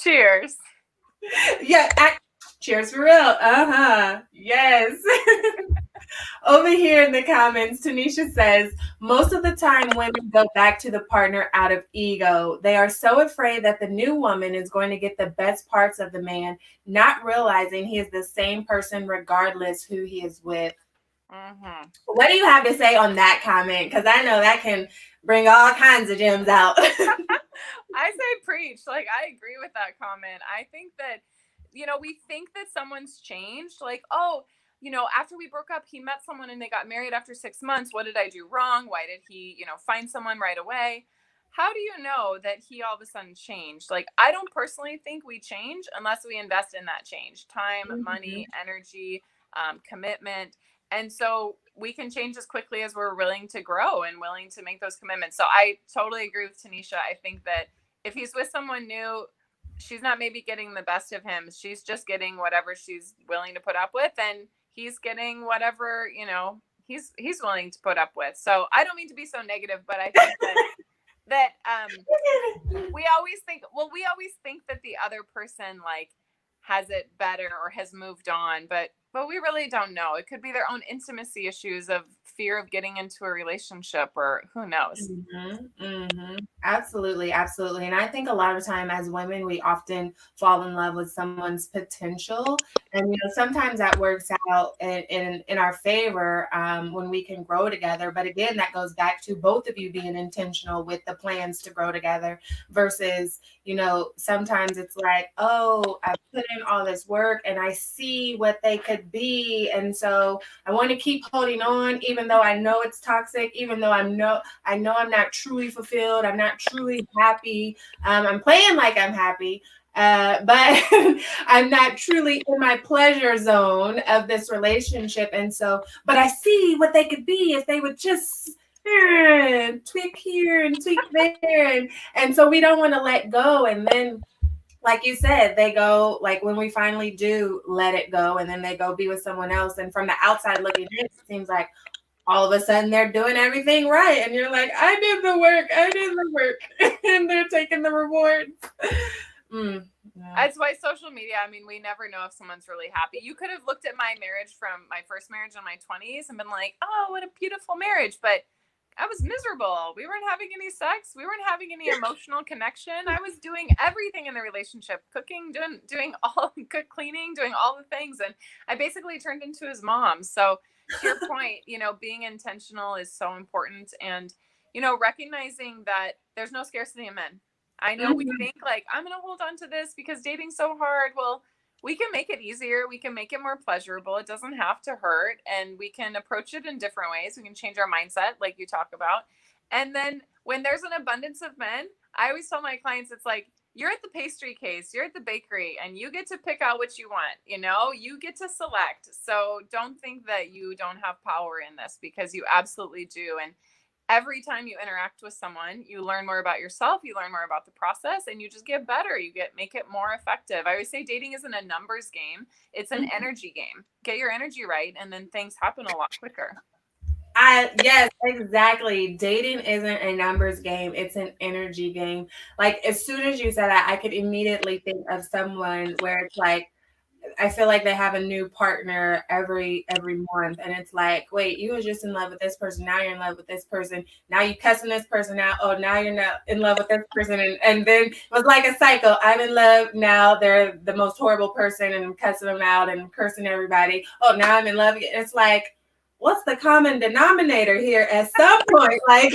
Cheers. Yeah, cheers for real. Yes. Over here in the comments, Tanisha says, most of the time women go back to the partner out of ego. They are so afraid that the new woman is going to get the best parts of the man, not realizing he is the same person regardless who he is with. Mm-hmm. What do you have to say on that comment? Because I know that can bring all kinds of gems out. I say preach. Like, I agree with that comment. I think that, we think that someone's changed. Like, oh, after we broke up, he met someone and they got married after 6 months. What did I do wrong? Why did he, find someone right away? How do you know that he all of a sudden changed? Like, I don't personally think we change unless we invest in that change. Time, money, energy, commitment. And so we can change as quickly as we're willing to grow and willing to make those commitments. So I totally agree with Tanisha. I think that if he's with someone new, she's not maybe getting the best of him. She's just getting whatever she's willing to put up with, and he's getting whatever, he's willing to put up with. So I don't mean to be so negative, but I think that we always think that the other person, like, has it better or has moved on, but But we really don't know. It could be their own intimacy issues of fear of getting into a relationship, or who knows. Absolutely, absolutely. And I think a lot of time as women, we often fall in love with someone's potential. And sometimes that works out in our favor when we can grow together. But again, that goes back to both of you being intentional with the plans to grow together versus, sometimes it's like, oh, I've put in all this work and I see what they could be. And so I want to keep holding on, even though I know it's toxic, even though I know I'm not truly fulfilled. I'm not truly happy. I'm playing like I'm happy, but I'm not truly in my pleasure zone of this relationship. And so, but I see what they could be if they would just tweak here and tweak there. And so we don't want to let go. And then, like you said, they go, like when we finally do let it go and then they go be with someone else. And from the outside looking in, it seems like all of a sudden they're doing everything right. And you're like, I did the work. And they're taking the rewards. Yeah. That's why social media, I mean, we never know if someone's really happy. You could have looked at my marriage from my first marriage in my 20s and been like, oh, what a beautiful marriage. But I was miserable. We weren't having any sex. We weren't having any emotional connection. I was doing everything in the relationship, cooking, doing all good cleaning, doing all the things. And I basically turned into his mom. So to your point, being intentional is so important. And, recognizing that there's no scarcity of men. I know we think like, I'm going to hold on to this because dating's so hard. Well, we can make it easier. We can make it more pleasurable. It doesn't have to hurt. And we can approach it in different ways. We can change our mindset, like you talk about. And then when there's an abundance of men, I always tell my clients, it's like, you're at the pastry case, you're at the bakery, and you get to pick out what you want. You get to select. So don't think that you don't have power in this, because you absolutely do. And every time you interact with someone, you learn more about yourself, you learn more about the process, and you just get better. Make it more effective. I always say dating isn't a numbers game. It's an energy game. Get your energy right, and then things happen a lot quicker. Yes, exactly. Dating isn't a numbers game. It's an energy game. Like as soon as you said that, I could immediately think of someone where it's like, I feel like they have a new partner every month, and it's like, wait, you were just in love with this person, now you're in love with this person, now you cussing this person out, oh, now you're not in love with this person, and then it was like a cycle. I'm in love, now they're the most horrible person, and I'm cussing them out and cursing everybody. Oh, now I'm in love again. It's like, what's the common denominator here at some point? Like,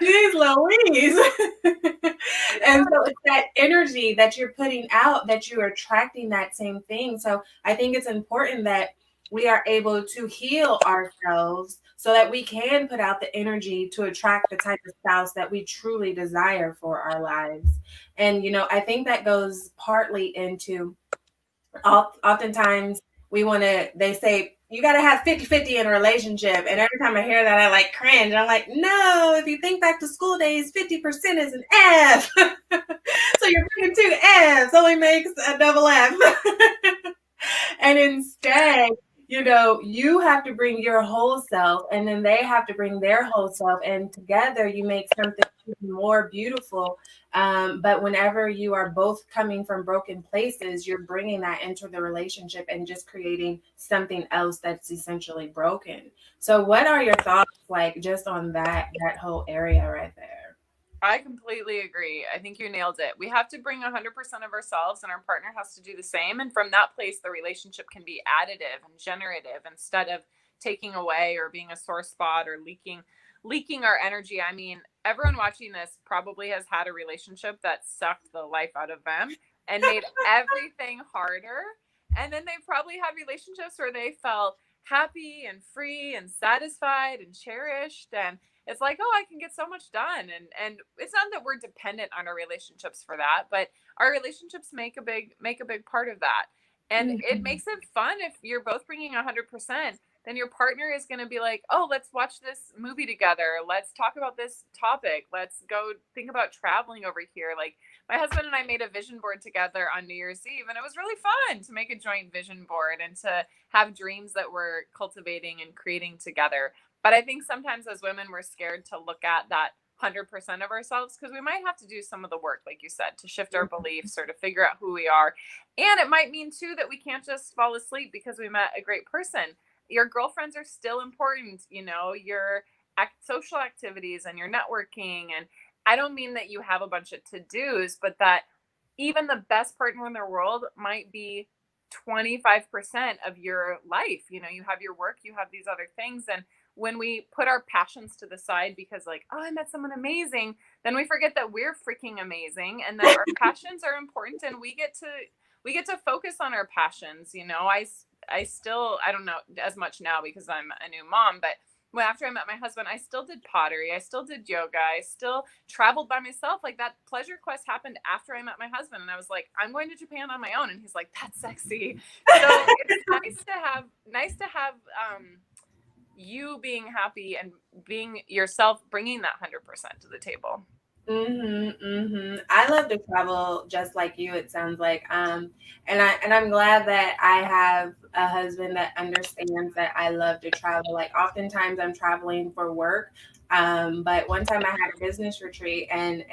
Jeez Louise. And so it's that energy that you're putting out that you're attracting that same thing. So I think it's important that we are able to heal ourselves so that we can put out the energy to attract the type of spouse that we truly desire for our lives. And, I think that goes partly into oftentimes they say, you got to have 50-50 in a relationship. And every time I hear that, I like cringe. I'm like, no, if you think back to school days, 50% is an F. So you're bringing two Fs, only makes a double F. And instead, you have to bring your whole self, and then they have to bring their whole self. And together you make something even more beautiful. But whenever you are both coming from broken places, you're bringing that into the relationship and just creating something else that's essentially broken. So what are your thoughts like just on that whole area right there? I completely agree. I think you nailed it. We have to bring 100% of ourselves, and our partner has to do the same. And from that place, the relationship can be additive and generative instead of taking away or being a sore spot or leaking our energy. I mean, everyone watching this probably has had a relationship that sucked the life out of them and made everything harder. And then they've probably had relationships where they felt happy and free and satisfied and cherished. And it's like, oh, I can get so much done. And it's not that we're dependent on our relationships for that, but our relationships make a big part of that. And it makes it fun if you're both bringing 100%. Then your partner is going to be like, oh, let's watch this movie together. Let's talk about this topic. Let's go think about traveling over here. Like my husband and I made a vision board together on New Year's Eve, and it was really fun to make a joint vision board and to have dreams that we're cultivating and creating together. But I think sometimes as women, we're scared to look at that 100% of ourselves, because we might have to do some of the work, like you said, to shift our beliefs or to figure out who we are. And it might mean too that we can't just fall asleep because we met a great person. Your girlfriends are still important, your social activities and your networking. And I don't mean that you have a bunch of to-dos, but that even the best partner in the world might be 25% of your life. You have your work, you have these other things. And when we put our passions to the side because like, oh, I met someone amazing, then we forget that we're freaking amazing and that our passions are important, and we get to focus on our passions. I still, I don't know as much now because I'm a new mom, but after I met my husband, I still did pottery. I still did yoga. I still traveled by myself. Like, that pleasure quest happened after I met my husband. And I was like, I'm going to Japan on my own. And he's like, that's sexy. So it's nice to have you being happy and being yourself, bringing that 100% to the table. I love to travel just like you, it sounds like. And I'm glad that I have a husband that understands that I love to travel. Like, oftentimes I'm traveling for work. But one time I had a business retreat, and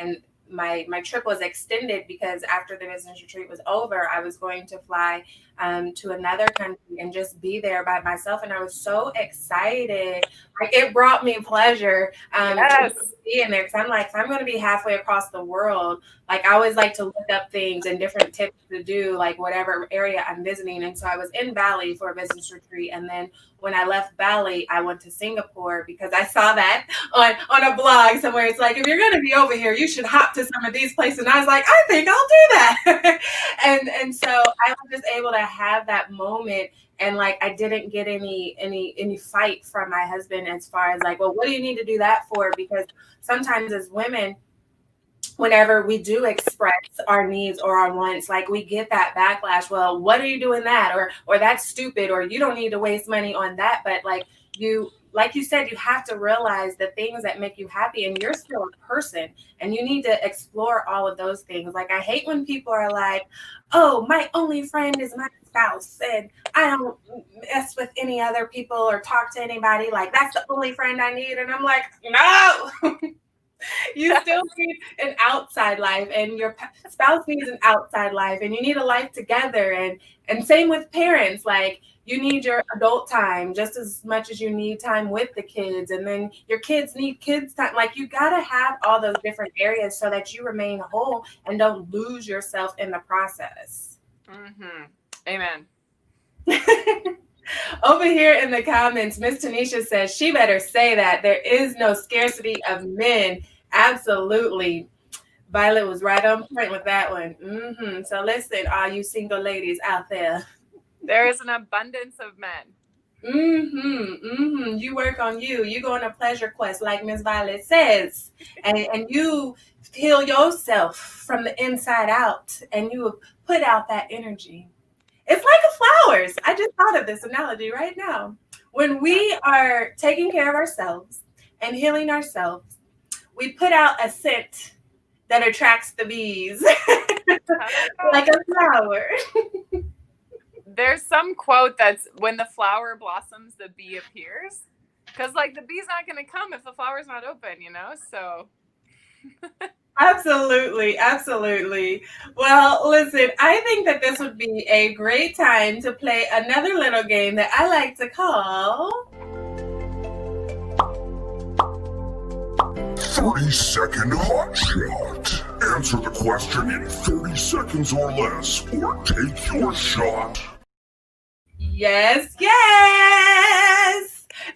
my trip was extended because after the business retreat was over, I was going to fly to another country and just be there by myself. And I was so excited. Like, it brought me pleasure to be in there, because I'm like, if I'm going to be halfway across the world, like, I always like to look up things and different tips to do, like whatever area I'm visiting. And so I was in Bali for a business retreat. And then when I left Bali, I went to Singapore because I saw that on a blog somewhere. It's like, if you're going to be over here, you should hop to some of these places. And I was like, I think I'll do that. and so I was just able to have that moment. And like, I didn't get any fight from my husband as far as like, well, what do you need to do that for? Because sometimes as women, whenever we do express our needs or our wants, like, we get that backlash. Well, what are you doing that? Or that's stupid, or you don't need to waste money on that. But like you said, you have to realize the things that make you happy, and you're still a person, and you need to explore all of those things. Like, I hate when people are like, oh, my only friend is my spouse, and I don't mess with any other people or talk to anybody. Like, that's the only friend I need. And I'm like, no. You still need an outside life, and your spouse needs an outside life, and you need a life together. And same with parents. Like, you need your adult time just as much as you need time with the kids, and then your kids need kids time. Like, you got to have all those different areas so that you remain whole and don't lose yourself in the process. Amen. Over here in the comments, Miss Tanisha says she better say that there is no scarcity of men. Absolutely. Violet was right on point with that one. So listen, all you single ladies out there. There is an abundance of men. You work on you. You go on a pleasure quest, like Miss Violet says, and you heal yourself from the inside out, and you put out that energy. It's like a flowers. I just thought of this analogy right now. When we are taking care of ourselves and healing ourselves, we put out a scent that attracts the bees, like a flower. There's some quote that's, when the flower blossoms, the bee appears. Because, like, the bee's not going to come if the flower's not open, so... Absolutely. Well, listen, I think that this would be a great time to play another little game that I like to call 30-second hot shot. Answer the question in 30 seconds or less, or take your shot. Yes.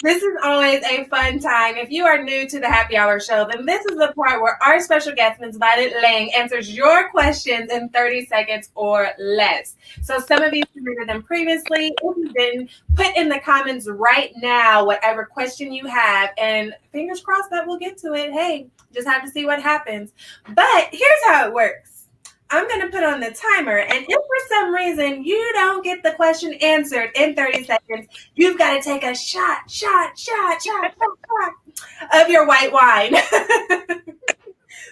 This is always a fun time. If you are new to the Happy Hour Show, then this is the part where our special guest, Ms. Violet Lange, answers your questions in 30 seconds or less. So some of you submitted them previously. If you didn't, put in the comments right now whatever question you have, and fingers crossed that we'll get to it. Hey, just have to see what happens. But here's how it works. I'm going to put on the timer, and if for some reason you don't get the question answered in 30 seconds, you've got to take a shot of your white wine.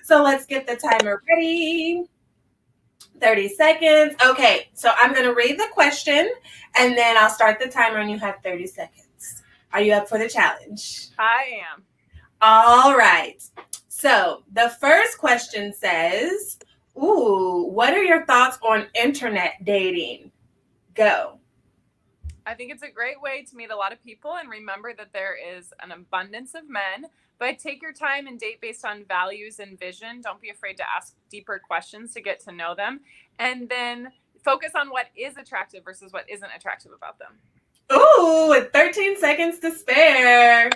So let's get the timer ready. 30 seconds. Okay, so I'm going to read the question, and then I'll start the timer, and you have 30 seconds. Are you up for the challenge? I am. All right. So the first question says, ooh, what are your thoughts on internet dating? Go. I think it's a great way to meet a lot of people and remember that there is an abundance of men. But take your time and date based on values and vision. Don't be afraid to ask deeper questions to get to know them. And then focus on what is attractive versus what isn't attractive about them. Ooh, with 13 seconds to spare.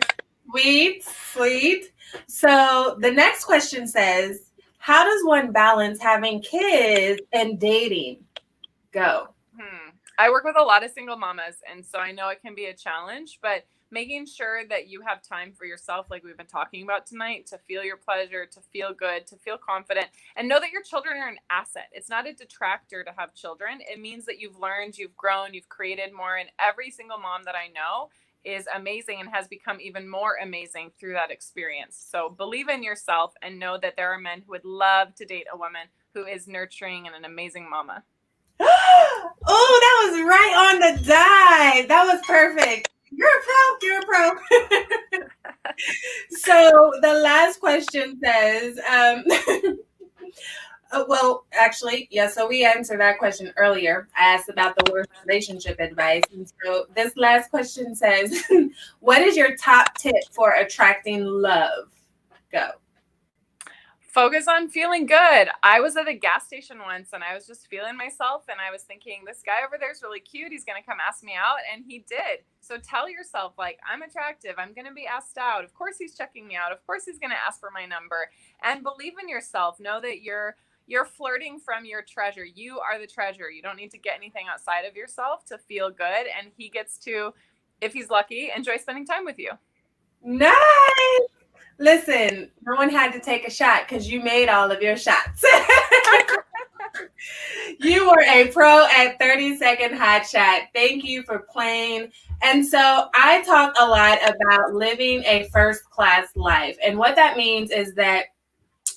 Sweet, sweet. So the next question says, how does one balance having kids and dating? Go. I work with a lot of single mamas, and so I know it can be a challenge, but making sure that you have time for yourself, like we've been talking about tonight, to feel your pleasure, to feel good, to feel confident, and know that your children are an asset. It's not a detractor to have children. It means that you've learned, you've grown, you've created more, and every single mom that I know is amazing and has become even more amazing through that experience. So believe in yourself and know that there are men who would love to date a woman who is nurturing and an amazing mama. Oh, that was right on the dime. That was perfect. You're a pro. So the last question says, well, actually, yeah, so we answered that question earlier. I asked about the worst relationship advice. And so this last question says, what is your top tip for attracting love? Go. Focus on feeling good. I was at a gas station once and I was just feeling myself and I was thinking, this guy over there is really cute. He's going to come ask me out. And he did. So tell yourself, like, I'm attractive. I'm going to be asked out. Of course he's checking me out. Of course he's going to ask for my number. And believe in yourself. Know that you're flirting from your treasure. You are the treasure. You don't need to get anything outside of yourself to feel good. And he gets to, if he's lucky, enjoy spending time with you. Nice. Listen, no one had to take a shot because you made all of your shots. You were a pro at 30-second hot shot. Thank you for playing. And so I talk a lot about living a first-class life. And what that means is that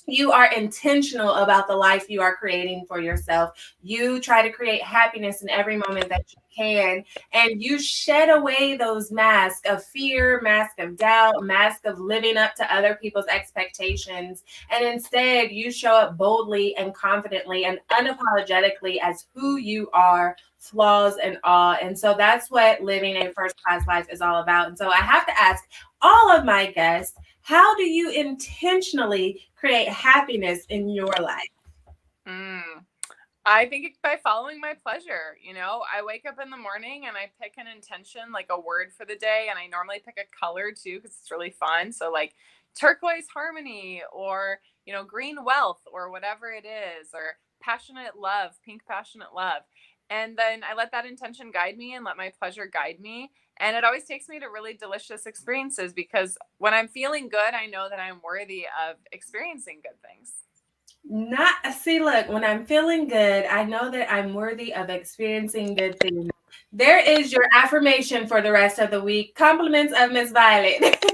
you are intentional about the life you are creating for yourself. You try to create happiness in every moment that you can, and you shed away those masks of fear, mask of doubt, mask of living up to other people's expectations. And instead, you show up boldly and confidently and unapologetically as who you are, flaws and all. And so that's what living a first-class life is all about. And so I have to ask all of my guests, how do you intentionally create happiness in your life? I think by following my pleasure. You know, I wake up in the morning and I pick an intention, like a word for the day. And I normally pick a color too, because it's really fun. So like turquoise harmony or, you know, green wealth or whatever it is, or passionate love, pink passionate love. And then I let that intention guide me and let my pleasure guide me. And it always takes me to really delicious experiences because when I'm feeling good, I know that I'm worthy of experiencing good things. Look, when I'm feeling good, I know that I'm worthy of experiencing good things. There is your affirmation for the rest of the week. Compliments of Miss Violet.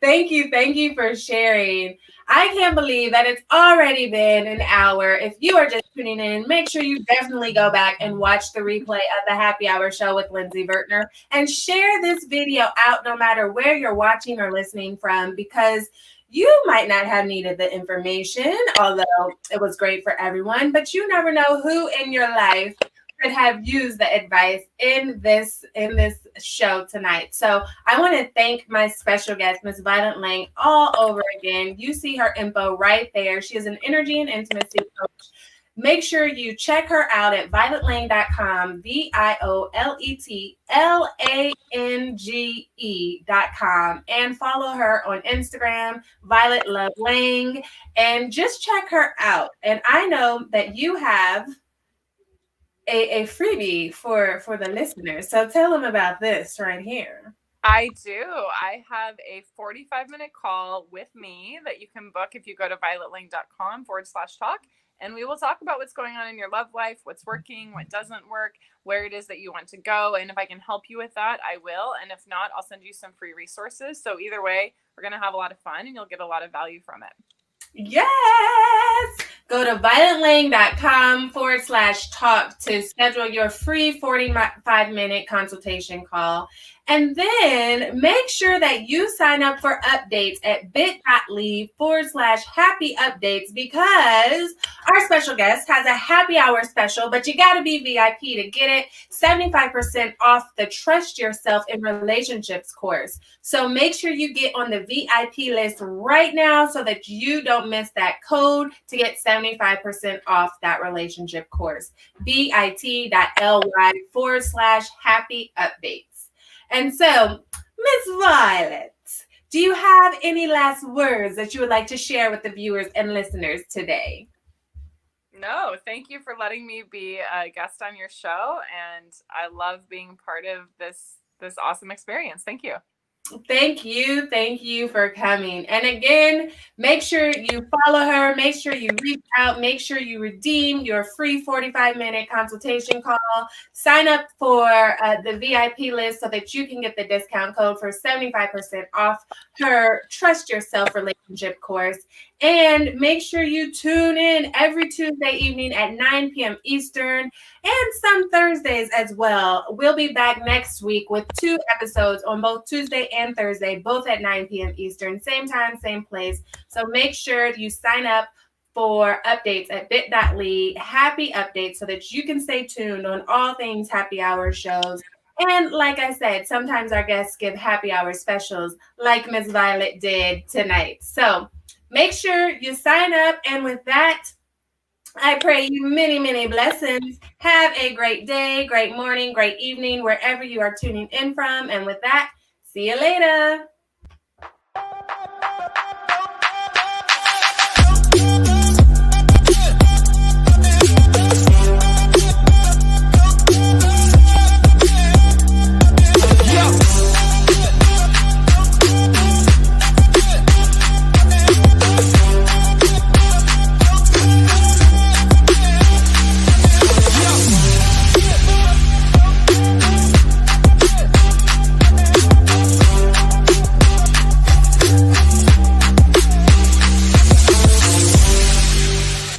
Thank you for sharing. I can't believe that it's already been an hour. If you are just tuning in, make sure you definitely go back and watch the replay of the Happy Hour Show with Lindsey Vertner and share this video out no matter where you're watching or listening from, because you might not have needed the information, although it was great for everyone, but you never know who in your life could have used the advice in this show tonight. So I want to thank my special guest, Ms. Violet Lange, all over again. You see her info right there. She is an energy and intimacy coach. Make sure you check her out at violetlange.com, VioletLange.com, and follow her on Instagram, Violet Love Lange, and just check her out. And I know that you have a freebie for the listeners. So tell them about this right here. I do. I have a 45-minute call with me that you can book if you go to violetlange.com/talk. And we will talk about what's going on in your love life, what's working, what doesn't work, where it is that you want to go. And if I can help you with that, I will. And if not, I'll send you some free resources. So either way, we're going to have a lot of fun and you'll get a lot of value from it. Yes. Go to violetlange.com/talk to schedule your free 45-minute consultation call. And then make sure that you sign up for updates at bit.ly/happy updates, because our special guest has a happy hour special, but you got to be VIP to get it. 75% off the Trust Yourself in Relationships course. So make sure you get on the VIP list right now so that you don't miss that code to get 75% off that relationship course. bit.ly/happy updates. And so, Miss Violet, do you have any last words that you would like to share with the viewers and listeners today? No, thank you for letting me be a guest on your show, and I love being part of this awesome experience. Thank you. Thank you for coming. And again, make sure you follow her, make sure you reach out, make sure you redeem your free 45-minute consultation call. Sign up for the VIP list so that you can get the discount code for 75% off her Trust Yourself relationship course. And make sure you tune in every Tuesday evening at 9 p.m. Eastern and some Thursdays as well. We'll be back next week with 2 episodes on both Tuesday and Thursday, both at 9 p.m. Eastern, same time, same place. So make sure you sign up for updates at bit.ly, happy updates, so that you can stay tuned on all things happy hour shows. And like I said, sometimes our guests give happy hour specials like Miss Violet did tonight. So make sure you sign up. And with that, I pray you many, many blessings. Have a great day, great morning, great evening, wherever you are tuning in from. And with that, see you later.